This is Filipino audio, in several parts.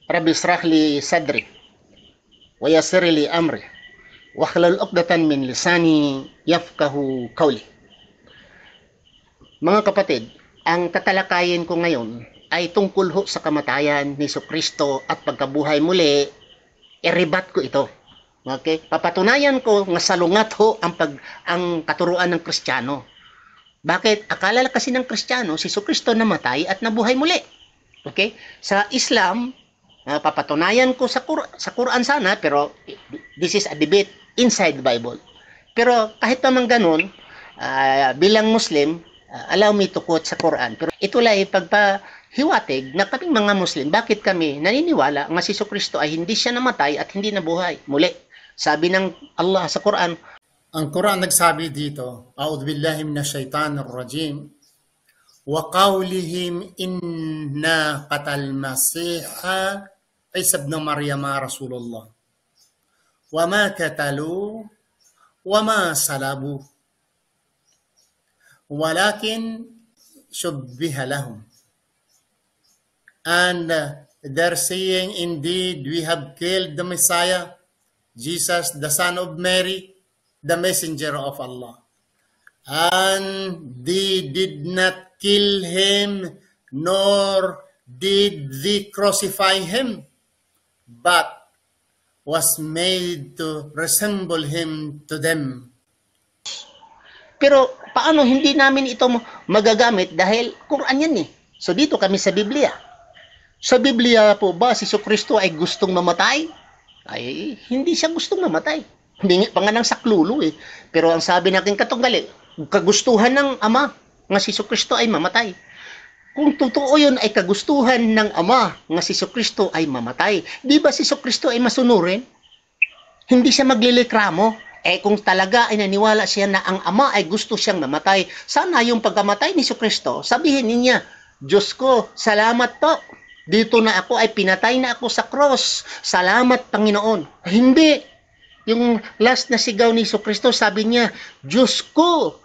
Rabbi israh li sadri wa yassir li amri wahlul 'uqdatan min lisani yafqahu qawli. Mga kapatid, ang tatalakayin ko ngayon ay tungkol ho sa kamatayan ni Jesucristo at pagkabuhay muli. I-rebat ko ito. Okay? Papatunayan ko nga salungat ho ang katuruan ng Kristiyano. Bakit? Akala kasi ng Kristiyano si Jesucristo namatay at nabuhay muli. Okay? Sa Islam, papatunayan ko sa Quran sana, pero this is a debate inside the Bible. Pero kahit naman ganun, bilang Muslim, allow me to quote sa Quran. Pero ito lang pagpahiwatig na kaming mga Muslim, bakit kami naniniwala nga si Jesucristo ay hindi siya namatay at hindi nabuhay muli. Sabi ng Allah sa Quran, ang Quran nagsabi dito, A'udhu billahi minasyaitanir rajim, wa qawlihim inna qatal masiha Isa ibn Maryam Rasulullah. Wa ma katalu wa ma salabu. Walakin shubbiha lahum. And they're saying, indeed, we have killed the Messiah, Jesus, the son of Mary, the messenger of Allah. And they did not kill him, nor did they crucify him, but was made to resemble him to them. Pero paano hindi namin ito magagamit dahil Quran yan eh. So dito kami sa Biblia. Sa Biblia po ba si Jesucristo ay gustong mamatay? Ay hindi siya gustong mamatay. Hindi pa nga ng saklolo eh. Pero ang sabi ng aking katunggali, kagustuhan ng Ama nga si Jesucristo ay mamatay. Kung totoo yun ay kagustuhan ng Ama nga si Jesucristo ay mamatay, di ba si Jesucristo ay masunurin? Hindi siya maglilikramo. Kung talaga ay naniwala siya na ang Ama ay gusto siyang mamatay, sana yung pagkamatay ni Jesucristo, sabihin niya, Diyos ko, salamat po. Dito na ako ay pinatay na ako sa cross. Salamat, Panginoon. Hindi. Yung last na sigaw ni Jesucristo, sabi niya, Diyos ko,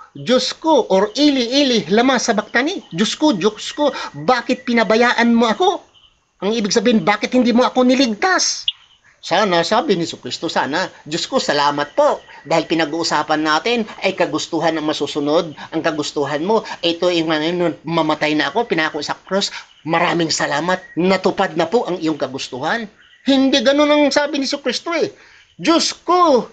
or ili, lama sa baktani. Diyos ko, bakit pinabayaan mo ako? Ang ibig sabihin, bakit hindi mo ako niligtas? Sana, sabi ni Jesucristo, sana, Diyos ko, salamat po. Dahil pinag-uusapan natin ay kagustuhan ang masusunod. Ang kagustuhan mo, ito yung mamatay na ako, pinako sa cross. Maraming salamat, natupad na po ang iyong kagustuhan. Hindi ganun ang sabi ni Jesucristo eh. Diyos ko,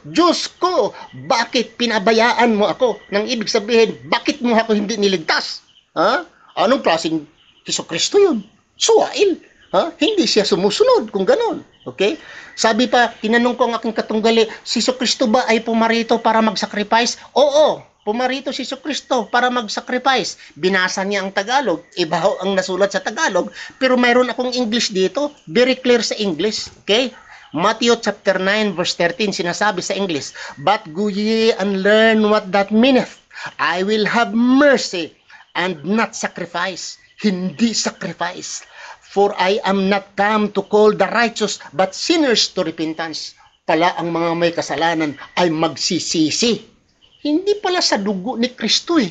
bakit pinabayaan mo ako? Nang ibig sabihin, bakit mo ako hindi niligtas? Ha? Anong klaseng Jesucristo yun? Suwail. Ha? Hindi siya sumusunod kung ganon. Okay? Sabi pa, tinanong ko ang aking katunggali, si Jesucristo ba ay pumarito para mag-sacrifice? Oo, pumarito si Jesucristo para mag-sacrifice. Binasa niya ang Tagalog, iba ang nasulat sa Tagalog, pero mayroon akong English dito, very clear sa English. Okay? Matthew chapter 9 verse 13 sinasabi sa English, but go ye and learn what that meaneth. I will have mercy and not sacrifice. Hindi sacrifice. For I am not come to call the righteous but sinners to repentance. Pala ang mga may kasalanan ay magsisisi. Hindi pala sa dugo ni Kristo eh.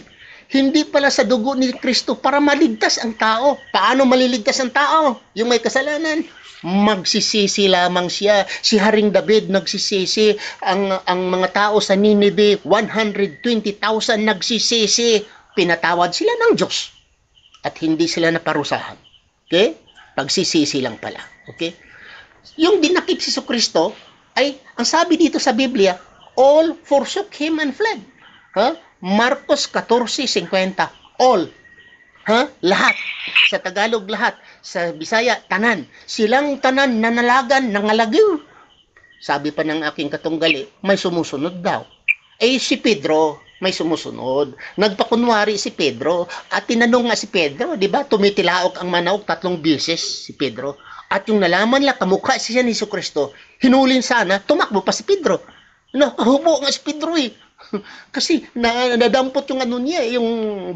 Hindi pala sa dugo ni Kristo para maligtas ang tao. Paano maliligtas ang tao? Yung may kasalanan, magsisisi lamang siya. Si Haring David nagsisisi. Ang mga tao sa Nineveh, 120,000 nagsisisi. Pinatawad sila ng Diyos. At hindi sila naparusahan. Okay? Pagsisisi lang pala. Okay? Yung dinakip si Jesucristo ay, ang sabi dito sa Biblia, all forsook him and fled. Ha? Marcos 14:50. All. Ha? Lahat. Sa Tagalog lahat. Sa Bisaya, tanan. Silang tanan nanalagan, nangalagiw. Sabi pa ng aking katunggali, may sumusunod daw. Si Pedro, may sumusunod. Nagpakunwari si Pedro at tinanong nga si Pedro, di ba? Tumitilaok ang manok 3 beses si Pedro. At yung nalaman lang, kamukha siya ni Jesucristo, hinulin sana, tumakbo pa si Pedro. Hubo nga si Pedro eh. Kasi nadampot yung ano niya, yung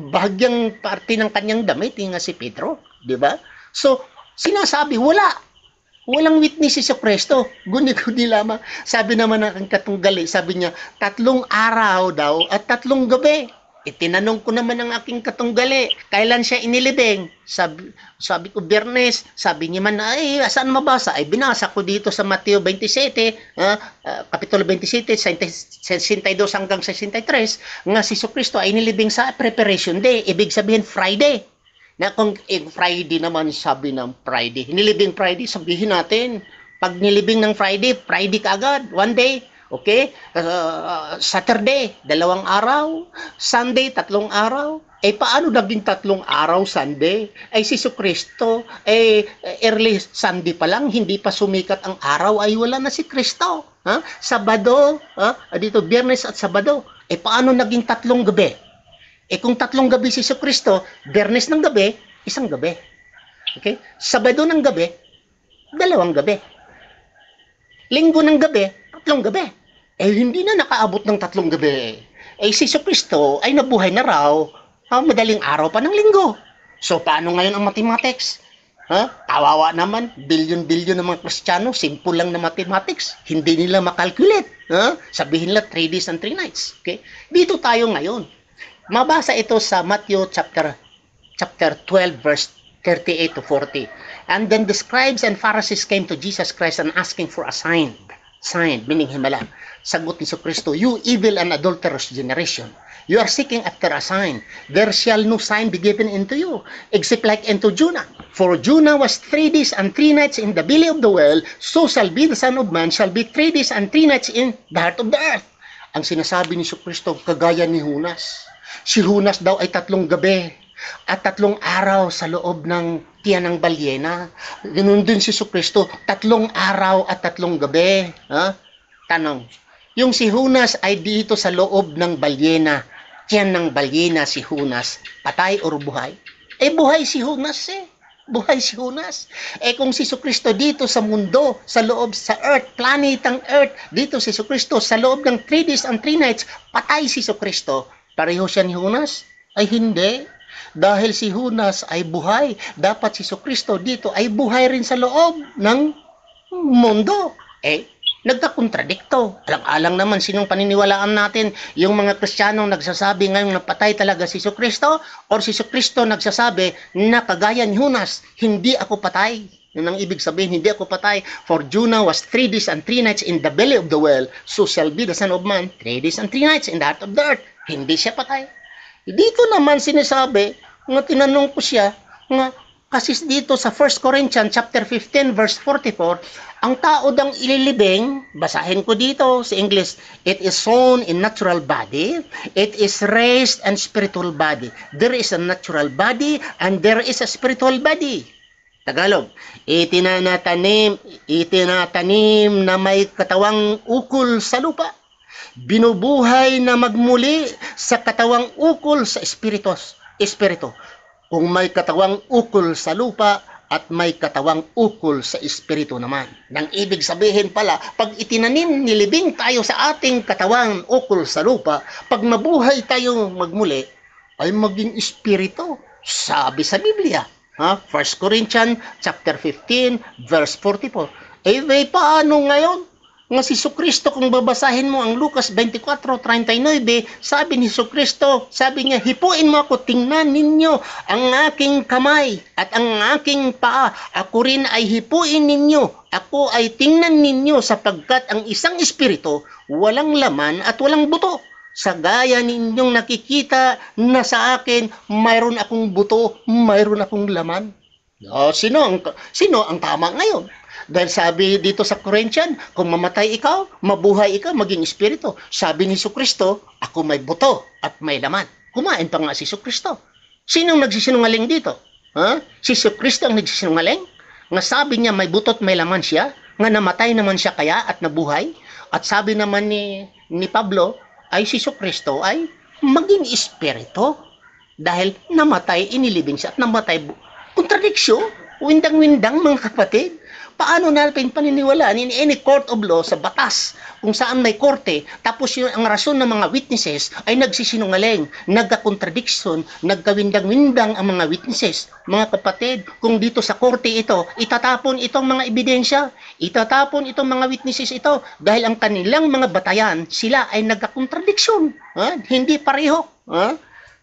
bahagyang parte ng kanyang damit, nga si Pedro. Di ba? So, sinasabi, walang witness si Jesucristo. Guni-guni lamang. Sabi naman ng katunggali, sabi niya, 3 araw daw at 3 gabi. Itinanong ko naman ang aking katunggali, kailan siya inilibing? Sabi ko, Biyernes. Sabi niya man, ay, saan mabasa? Ay, binasa ko dito sa Mateo 27, Kapitulo 27, 62 hanggang 63, nga si Jesucristo ay inilibing sa Preparation Day. Ibig sabihin, Friday. Na kung Friday naman, sabi ng Friday. Nilibing Friday, sabihin natin. Pag nilibing ng Friday, Friday kaagad, one day. Okay? Saturday, 2 araw. Sunday, 3 araw. Paano naging 3 araw Sunday? Si Jesucristo, early Sunday pa lang, hindi pa sumikat ang araw, ay wala na si Kristo. Sabado, dito, Biyernes at Sabado. Paano naging 3 gabi? Kung 3 gabi si Jesucristo, Biyernes ng gabi, 1 gabi. Okay? Sabado ng gabi, 2 gabi. Linggo ng gabi, 3 gabi. Hindi na nakaabot ng 3 gabi. Si Jesucristo ay nabuhay na raw, madaling araw pa ng linggo. So, paano ngayon ang mathematics? Kawawa naman, bilyon-bilyon ng mga Kristiyano, simple lang na mathematics. Hindi nila makalculate. Sabihin nila 3 days and 3 nights. Okay? Dito tayo ngayon. Mabasa ito sa Matthew chapter 12, verse 38 to 40. And then the scribes and Pharisees came to Jesus Christ and asking for a sign. Sign, meaning himala. Sagot ni Jesucristo, you evil and adulterous generation, you are seeking after a sign. There shall no sign be given unto you, except like unto Jonah. For Jonah was 3 days and 3 nights in the belly of the whale, so shall be the Son of Man, shall be 3 days and 3 nights in the heart of the earth. Ang sinasabi ni Jesucristo, kagaya ni Jonas. Si Jonas daw ay 3 gabi at 3 araw sa loob ng tiyan ng balyena. Ganun din si Jesucristo, 3 araw at 3 gabi. Tanong, yung si Jonas ay dito sa loob ng balyena, tiyan ng balyena si Jonas, patay o buhay? Buhay si Jonas Buhay si Jonas. Kung si Jesucristo dito sa mundo, sa loob sa earth, planetang earth, dito si Jesucristo sa loob ng 3 days and 3 nights, patay si Jesucristo. Pareho siya ni Jonas? Ay hindi. Dahil si Jonas ay buhay, dapat si Jesucristo dito ay buhay rin sa loob ng mundo. Nagkakontradikto. Alang-alang naman sinong paniniwalaan natin, yung mga Kristiyanong nagsasabi ngayong napatay talaga si Jesucristo, or si Jesucristo nagsasabi na kagaya ni Jonas, hindi ako patay. Yun ang ibig sabihin, hindi ako patay. For Jonah was 3 days and 3 nights in the belly of the whale, so shall be the Son of Man 3 days and 3 nights in the heart of the earth. Hindi siya patay. Dito naman sinasabi, nga tinanong ko siya, nga kasi dito sa 1 Corinthians chapter 15 verse 44, ang tao dang ililibing, basahin ko dito sa English, it is sown in natural body, it is raised in spiritual body. There is a natural body and there is a spiritual body. Tagalog, itinatanim na may katawang ukol sa lupa. Binubuhay na magmuli sa katawang ukol sa espiritu. Kung may katawang ukol sa lupa at may katawang ukol sa espiritu naman. Nang ibig sabihin pala, pag itinanim, nilibing tayo sa ating katawang ukol sa lupa, pag mabuhay tayo magmuli, ay maging espiritu. Sabi sa Biblia, 1 Corinthians chapter 15 verse 44. Paano ngayon? Nga si Jesucristo, kung babasahin mo ang Lucas 24:39, sabi ni Jesucristo, sabi niya, hipuin mo ako, tingnan ninyo ang aking kamay at ang aking paa. Ako rin ay hipuin ninyo. Ako ay tingnan ninyo sapagkat ang isang espiritu, walang laman at walang buto. Sa gaya ninyong nakikita na sa akin, mayroon akong buto, mayroon akong laman. Sino ang tama ngayon? Dahil sabi dito sa Corinthians, kung mamatay ikaw, mabuhay ikaw, maging espiritu. Sabi ni Jesucristo, ako may buto at may laman. Kumain pa nga si Jesucristo. Sinong nagsisinungaling dito? Si Jesucristo ang nagsisinungaling? Nga sabi niya may buto at may laman siya? Nga namatay naman siya kaya at nabuhay? At sabi naman ni Pablo, ay si Jesucristo ay maging espiritu. Dahil namatay, inilibing siya at namatay. Kontradiksyon, windang-windang mga kapatid. Paano natin paniniwalaan in any court of law sa batas kung saan may korte, tapos ang rason ng mga witnesses ay nagsisinungaling, nagka-contradiction, nagkawindang-windang ang mga witnesses. Mga kapatid, kung dito sa korte ito, itatapon itong mga ebidensya, itatapon itong mga witnesses ito, dahil ang kanilang mga batayan, sila ay nagka-contradiction. Hindi pareho.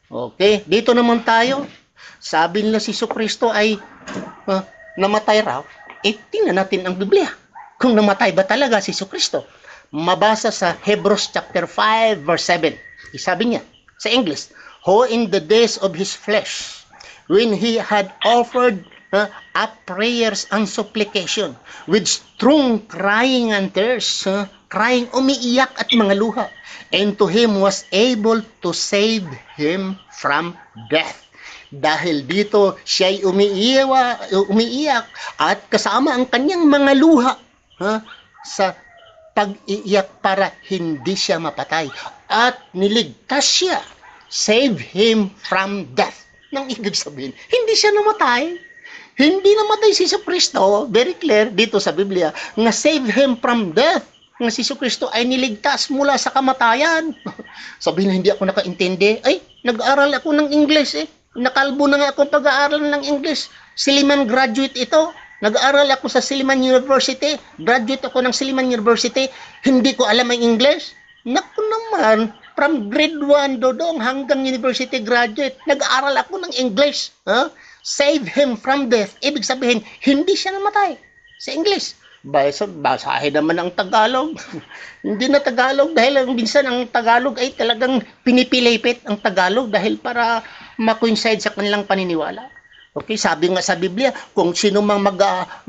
Okay, dito naman tayo. Sabi nila si Kristo ay namatay raw. Tingnan natin ang Biblia. Kung namatay ba talaga si Kristo? Mabasa sa Hebrews chapter 5 verse 7. Sabi niya sa English, who in the days of his flesh, when he had offered up prayers and supplication with strong crying and tears, crying, umiiyak at mga luha, and to him was able to save him from death. Dahil dito siya'y umiiyak at kasama ang kanyang mga luha sa pag-iiyak para hindi siya mapatay. At niligtas siya. Save him from death. Nang ibig sabihin, hindi siya namatay. Hindi namatay si Kristo. Very clear dito sa Biblia na save him from death. Nga si Kristo ay niligtas mula sa kamatayan. Sabihin na hindi ako nakaintindi. Ay, nag-aral ako ng English eh. Nakalbo na nga ako pag-aaral ng English. Silliman graduate ito. Nag-aaral ako sa Silliman University. Graduate ako ng Silliman University. Hindi ko alam ang English. Naku naman, from grade 1 dodong hanggang university graduate, nag-aaral ako ng English. Save him from death. Ibig sabihin, hindi siya namatay sa English. Basahin naman ang Tagalog. Hindi na Tagalog dahil minsan ang Tagalog ay talagang pinipilipit ang Tagalog dahil para ma-coincide sa kanilang paniniwala. Okay, sabi nga sa Biblia, kung sino mang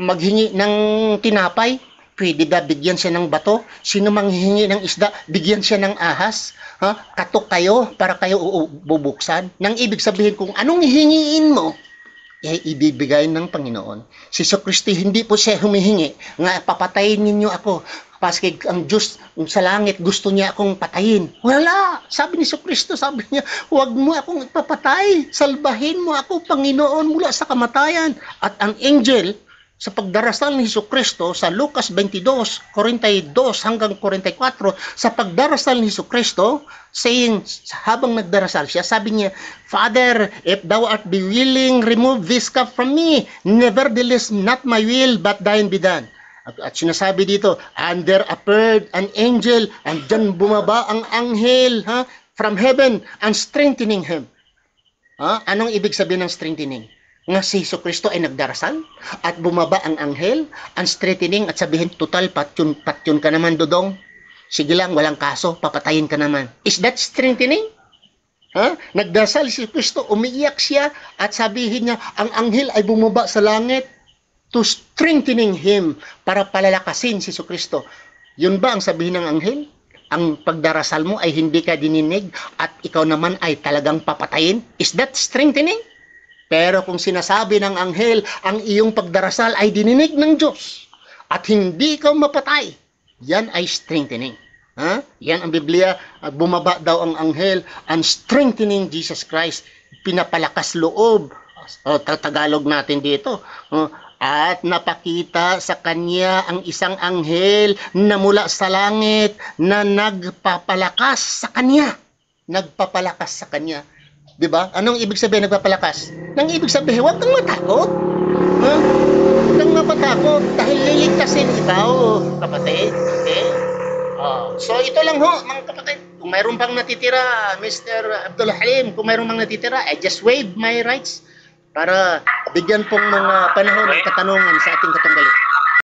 maghingi ng tinapay, pwede ba bigyan siya ng bato? Sino mang hihingi ng isda, bigyan siya ng ahas? Katok kayo para kayo bubuksan. Nang ibig sabihin kung anong hihingiin mo, ibibigay ng Panginoon. Si Kristo hindi po siya humihingi nga papatayin ninyo ako. Paski ang Diyos sa langit gusto niya akong patayin. Wala. Sabi ni Kristo, sabi niya, huwag mo akong ipapatay. Salbahin mo ako, Panginoon, mula sa kamatayan. At ang angel, sa pagdarasal ni Kristo sa Lucas 22, 42 hanggang 44, sa pagdarasal ni Kristo, saying, habang nagdarasal siya, sabi niya, Father, if thou art be willing, remove this cup from me. Nevertheless, not my will, but thine be done. At sinasabi dito, and there appeared an angel, and dyan bumaba ang anghel from heaven, and strengthening him. Anong ibig sabihin ng strengthening? Nga si Kristo ay nagdarasal at bumaba ang anghel, ang strengthening at sabihin, total, patyon ka naman, dodong. Sige lang, walang kaso, papatayin ka naman. Is that strengthening? Nagdarasal si Kristo, umiiyak siya at sabihin niya, ang anghel ay bumaba sa langit to strengthening him para palalakasin si Kristo. Yun ba ang sabihin ng anghel? Ang pagdarasal mo ay hindi ka dininig at ikaw naman ay talagang papatayin? Is that strengthening? Pero kung sinasabi ng anghel, ang iyong pagdarasal ay dininig ng Diyos at hindi ka mapatay, yan ay strengthening. Yan ang Biblia, bumaba daw ang anghel and strengthening Jesus Christ, pinapalakas loob. Tagalog natin dito. At napakita sa kanya ang isang anghel na mula sa langit na nagpapalakas sa kanya. Nagpapalakas sa kanya. Diba? Anong ibig sabihin nagpapalakas? Nang ibig sabihin, huwag kang matakot. Huwag kang mapatakot dahil liligtasin ikaw, kapatid. Okay? So ito lang ho, mga kapatid. Kung mayroon pang natitira, Mr. Abdul Halim, kung mayroon pang natitira, I just waive my rights para bigyan pong mga panahon ng katanungan sa ating katunggali.